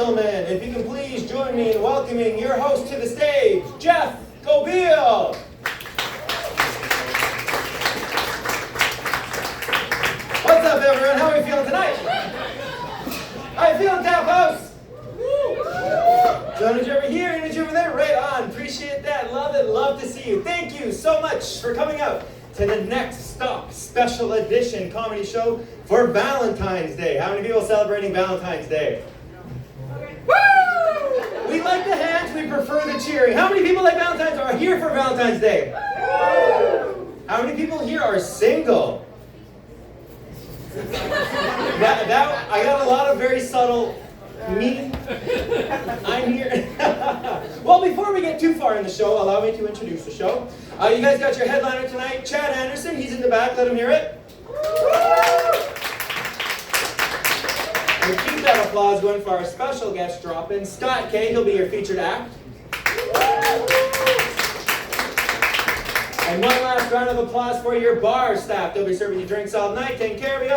gentlemen, if you can please join me in welcoming your host to the stage, Jeff Gobeil. What's up, everyone? How are we feeling tonight? How you feeling, Tap House? So did you ever here? Did you over there? Right on. Appreciate that. Love it. Love to see you. Thank you so much for coming out to the Next Stop special edition comedy show for Valentine's Day. How many people are celebrating Valentine's Day? Woo! We like the hands, we prefer the cheering. How many people like Valentine's are here for Valentine's Day? How many people here are single? I got a lot of very subtle me. I'm here. Well, before we get too far in the show, allow me to introduce the show. You guys got your headliner tonight, Chad Anderson. He's in the back. Let him hear it. And keep that applause going for our special guest drop-in, Scott Kay. He'll be your featured act. And one last round of applause for your bar staff. They'll be serving you drinks all night, taking care of you.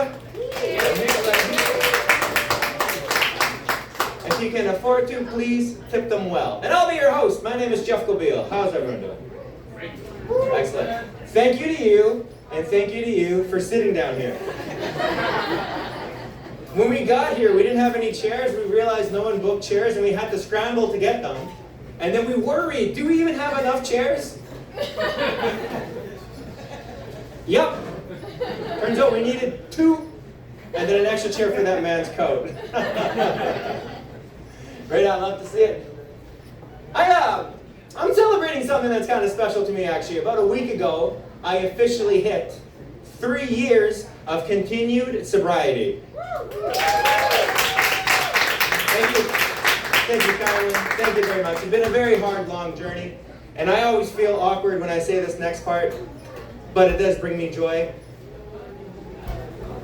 If you can afford to, please tip them well. And I'll be your host. My name is Jeff Gobeil. How's everyone doing? Great. Excellent. Thank you to you, and thank you to you for sitting down here. When we got here, we didn't have any chairs. We realized no one booked chairs, and we had to scramble to get them. And then we worried, do we even have enough chairs? Yep. Turns out we needed 2, and then an extra chair for that man's coat. Right on, love to see it. I'm celebrating something that's kind of special to me, actually. About a week ago, I officially hit 3 years of continued sobriety. Thank you. Thank you, Carolyn. Thank you very much. It's been a very hard, long journey. And I always feel awkward when I say this next part, but it does bring me joy.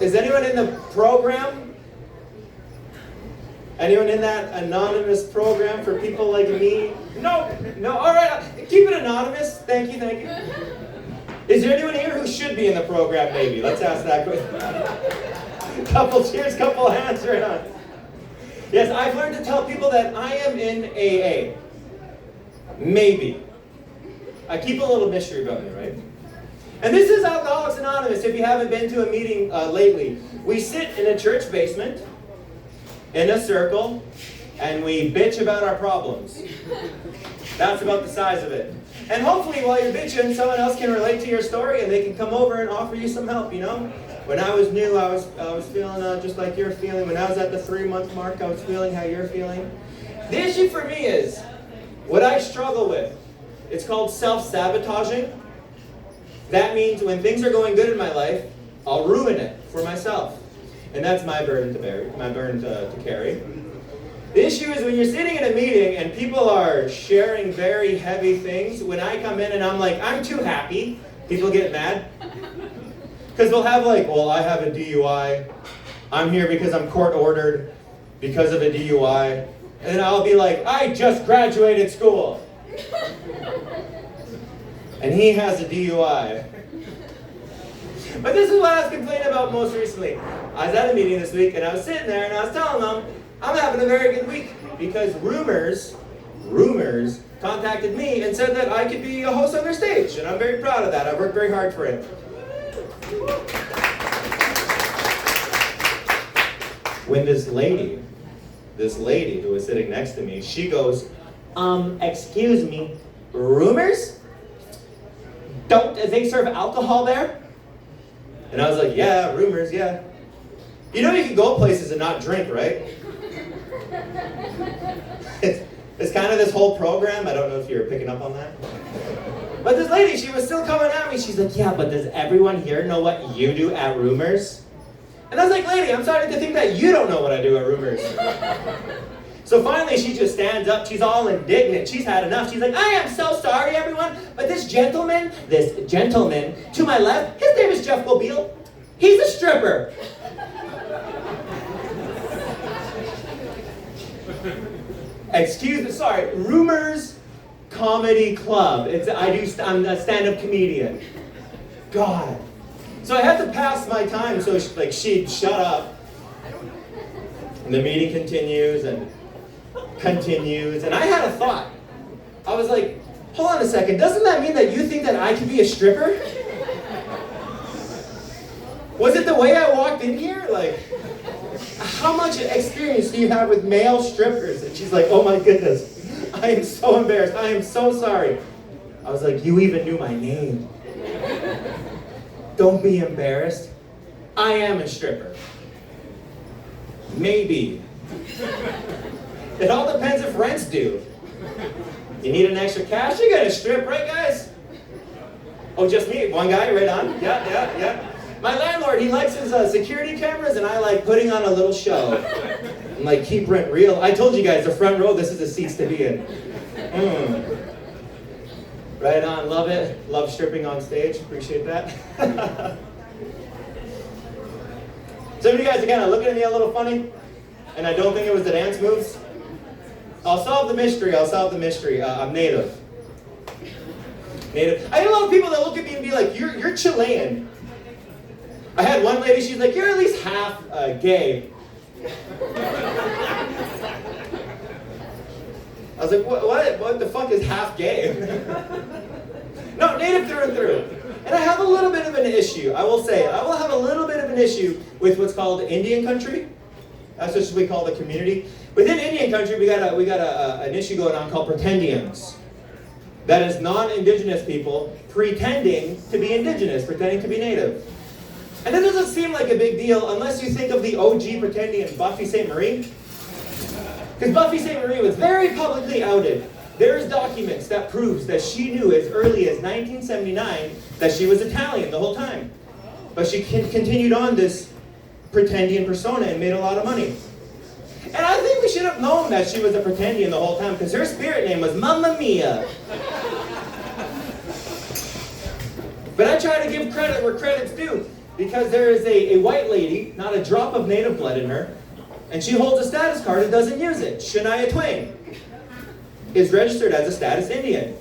Is anyone in the program? Anyone in that anonymous program for people like me? No, all right, keep it anonymous. Thank you. Is there anyone here who should be in the program, maybe? Let's ask that question. Couple cheers, couple hands, right on. Yes, I've learned to tell people that I am in AA. Maybe. I keep a little mystery about me, right? And this is Alcoholics Anonymous, if you haven't been to a meeting lately. We sit in a church basement, in a circle, and we bitch about our problems. That's about the size of it. And hopefully while you're bitching, someone else can relate to your story and they can come over and offer you some help, you know? When I was new, I was feeling just like you're feeling. When I was at the 3-month mark, I was feeling how you're feeling. The issue for me is, what I struggle with, it's called self-sabotaging. That means when things are going good in my life, I'll ruin it for myself. And that's my burden to bear, my burden to carry. The issue is when you're sitting in a meeting and people are sharing very heavy things, when I come in and I'm like, I'm too happy, people get mad. Because they'll have like, well, I have a DUI. I'm here because I'm court ordered because of a DUI. And I'll be like, I just graduated school. And he has a DUI. But this is what I was complaining about most recently. I was at a meeting this week and I was sitting there and I was telling them I'm having a very good week because rumors contacted me and said that I could be a host on their stage, and I'm very proud of that. I worked very hard for it. When this lady who was sitting next to me, she goes, excuse me, rumors? Don't they serve alcohol there? And I was like, yeah, rumors, yeah. You know you can go places and not drink, right? It's kind of this whole program. I don't know if you're picking up on that. But this lady, she was still coming at me. She's like, yeah, but does everyone here know what you do at Rumors? And I was like, lady, I'm starting to think that you don't know what I do at Rumors. So finally, she just stands up. She's all indignant. She's had enough. She's like, I am so sorry, everyone, but this gentleman to my left, his name is Jeff Gobeil. He's a stripper. Excuse me, sorry, Rumors Comedy Club. I'm a stand-up comedian. God. So I had to pass my time so she'd shut up. And the meeting continues, and continues, and I had a thought. I was like, hold on a second, doesn't that mean that you think that I could be a stripper? Was it the way I walked in here? Like, how much experience do you have with male strippers? And she's like, oh my goodness, I am so embarrassed, I am so sorry. I was like, you even knew my name. Don't be embarrassed. I am a stripper. Maybe. It all depends if rent's due. You need an extra cash, you gotta strip, right guys? Oh, just me, one guy, right on. Yeah. My landlord, he likes his security cameras, and I like putting on a little show. I'm like, keep rent real. I told you guys, the front row, this is the seats to be in. Right on, love it. Love stripping on stage, appreciate that. Some of you guys are kind of looking at me a little funny, and I don't think it was the dance moves. I'll solve the mystery, I'm native. I get a lot of people that look at me and be like, you're Chilean. I had one lady, she's like, you're at least half gay. I was like, what the fuck is half gay? No, native through and through. And I have a little bit of an issue, I will say. I will have a little bit of an issue with what's called Indian country. That's what we call the community. Within Indian country, we got an issue going on called pretendians. That is non-indigenous people pretending to be indigenous, pretending to be native. And that doesn't seem like a big deal unless you think of the OG pretendian, Buffy St. Marie. Because Buffy St. Marie was very publicly outed. There's documents that proves that she knew as early as 1979 that she was Italian the whole time. But she continued on this pretendian persona and made a lot of money. And I think we should have known that she was a pretendian the whole time because her spirit name was Mamma Mia. But I try to give credit where credit's due because there is a white lady, not a drop of native blood in her, and she holds a status card and doesn't use it. Shania Twain is registered as a status Indian.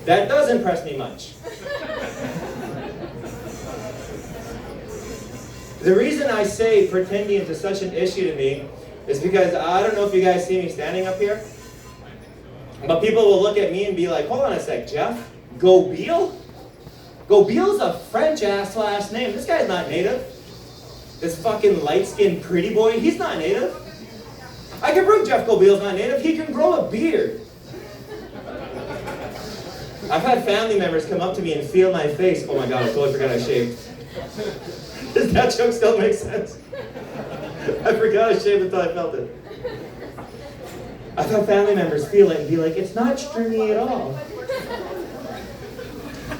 That does impress me much. The reason I say pretendians is such an issue to me is because I don't know if you guys see me standing up here, but people will look at me and be like, hold on a sec, Jeff, Gobeil? Gobeil's a French-ass last name. This guy's not native. This fucking light-skinned pretty boy, he's not native. I can prove Jeff Gobeil's not native. He can grow a beard. I've had family members come up to me and feel my face. Oh my god, I totally forgot I shaved. Does that joke still make sense? I forgot I shaved until I felt it. I've had family members feel it and be like, it's not stringy at all.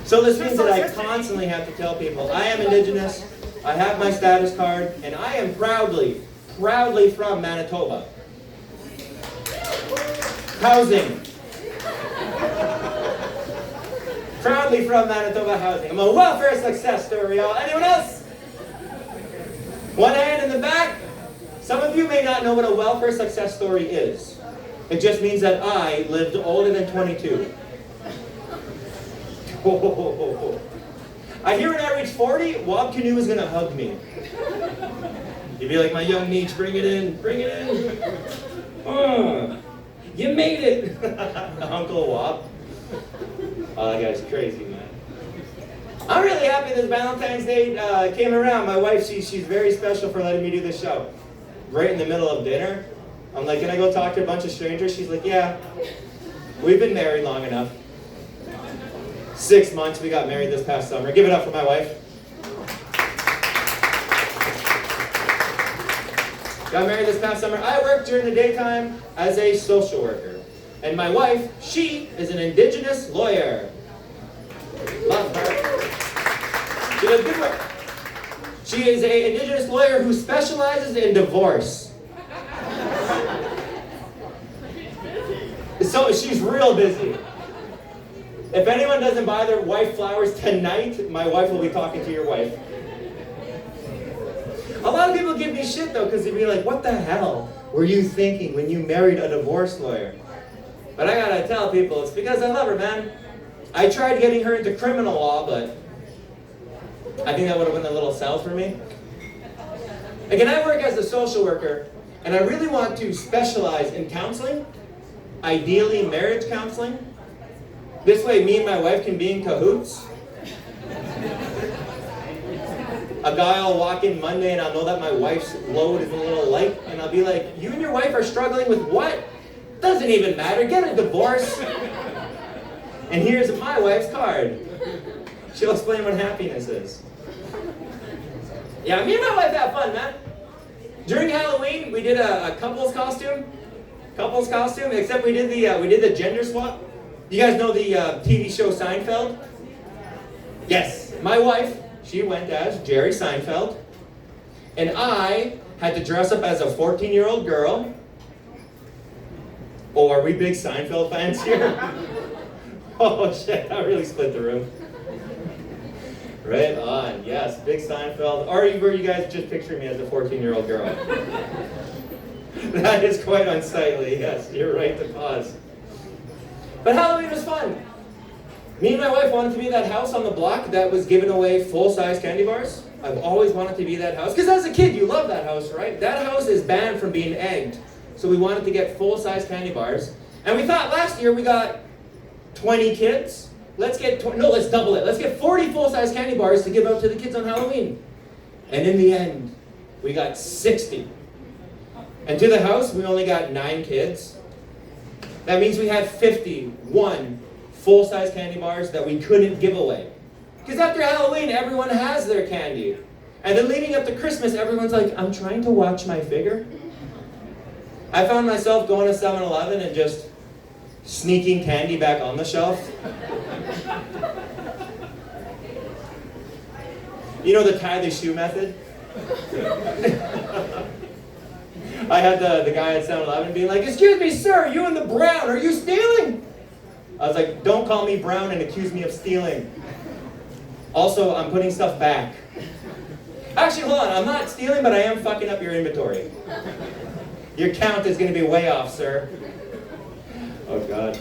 So this means that I constantly have to tell people, I am indigenous, I have my status card, and I am proudly from Manitoba. Housing. Proudly from Manitoba housing. I'm a welfare success story, y'all. Anyone else? One hand in the back. Some of you may not know what a welfare success story is. It just means that I lived older than 22. I hear when I reach 40, Wob Canoe is going to hug me. You'd be like, my young niece, bring it in, bring it in. You made it. Uncle Wob. Oh, that guy's crazy, man. I'm really happy this Valentine's Day came around. My wife, she's very special for letting me do this show. Right in the middle of dinner. I'm like, can I go talk to a bunch of strangers? She's like, yeah. We've been married long enough. 6 months, we got married this past summer. Give it up for my wife. Got married this past summer. I worked during the daytime as a social worker. And my wife, she is an indigenous lawyer. Love her. She does good work. She is an indigenous lawyer who specializes in divorce. So she's real busy. If anyone doesn't buy their wife flowers tonight, my wife will be talking to your wife. A lot of people give me shit though, because they'd be like, what the hell were you thinking when you married a divorce lawyer? But I gotta tell people, it's because I love her, man. I tried getting her into criminal law, but I think that would have been a little south for me. Again, I work as a social worker, and I really want to specialize in counseling Ideally, marriage counseling. This way, me and my wife can be in cahoots. A guy will walk in Monday and I'll know that my wife's load is a little light, and I'll be like, you and your wife are struggling with what? Doesn't even matter, get a divorce. And here's my wife's card. She'll explain what happiness is. Yeah, me and my wife have fun, man. During Halloween, we did a couples costume. Except we did the gender swap. You guys know the TV show Seinfeld? Yes. My wife, she went as Jerry Seinfeld. And I had to dress up as a 14-year-old girl. Oh, are we big Seinfeld fans here? Oh shit, I really split the room. Right on, yes, big Seinfeld. Or were you guys just picturing me as a 14-year-old girl? That is quite unsightly, yes, you're right to pause. But Halloween was fun. Me and my wife wanted to be that house on the block that was giving away full-size candy bars. I've always wanted to be that house. Because as a kid, you love that house, right? That house is banned from being egged. So we wanted to get full-size candy bars. And we thought last year we got 20 kids. Let's double it. Let's get 40 full-size candy bars to give out to the kids on Halloween. And in the end, we got 60. And to the house, we only got 9 kids. That means we had 51 full-size candy bars that we couldn't give away. Because after Halloween, everyone has their candy. And then leading up to Christmas, everyone's like, I'm trying to watch my figure. I found myself going to 7-Eleven and just sneaking candy back on the shelf. You know the tie the shoe method? I had the guy at 7-Eleven being like, excuse me, sir, you in the brown, are you stealing? I was like, don't call me brown and accuse me of stealing. Also, I'm putting stuff back. Actually, hold on, I'm not stealing, but I am fucking up your inventory. Your count is going to be way off, sir. Oh, God.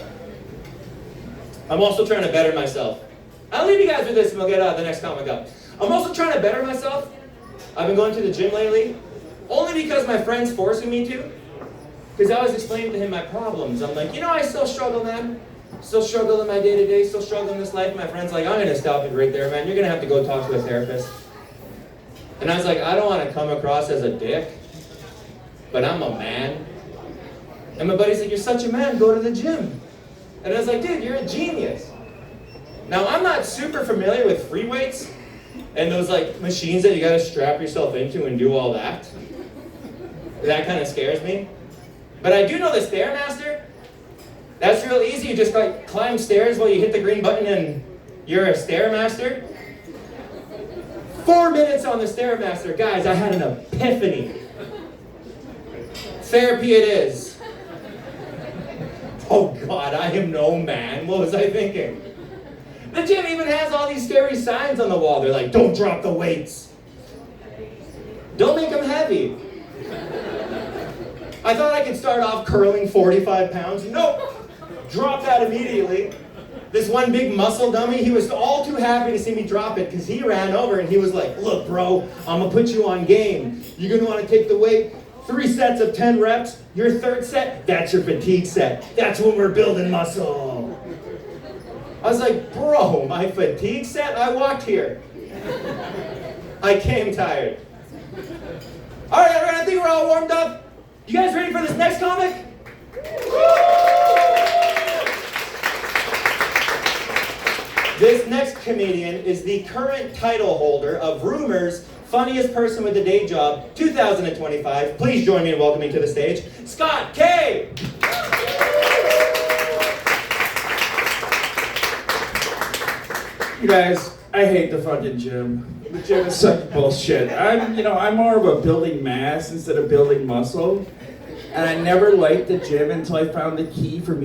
I'm also trying to better myself. I'll leave you guys with this and we'll get the next comic up. I'm also trying to better myself. I've been going to the gym lately, only because my friend's forcing me to. Because I was explaining to him my problems. I'm like, I still struggle, man. Still struggle in my day-to-day, still struggle in this life. My friend's like, I'm going to stop it right there, man. You're going to have to go talk to a therapist. And I was like, I don't want to come across as a dick, but I'm a man. And my buddy's like, you're such a man, go to the gym. And I was like, dude, you're a genius. Now, I'm not super familiar with free weights and those machines that you got to strap yourself into and do all that. That kind of scares me. But I do know the Stairmaster. That's real easy. You just climb stairs while you hit the green button and you're a Stairmaster. 4 minutes on the Stairmaster. Guys, I had an epiphany. Therapy it is. Oh God, I am no man. What was I thinking? The gym even has all these scary signs on the wall. They're like, don't drop the weights. Don't make them heavy. I thought I could start off curling 45 pounds. Nope. Drop that immediately. This one big muscle dummy, he was all too happy to see me drop it because he ran over and he was like, look, bro, I'm going to put you on game. You're going to want to take the weight. 3 sets of 10 reps. Your third set, that's your fatigue set. That's when we're building muscle. I was like, bro, my fatigue set? I walked here. I came tired. All right, I think we're all warmed up. You guys ready for this next comic? This next comedian is the current title holder of Rumor's Funniest Person with a Day Job 2025. Please join me in welcoming to the stage, Scott K. You guys, I hate the fucking gym. The gym is such bullshit. I'm more of a building mass instead of building muscle. And I never liked the gym until I found the key for me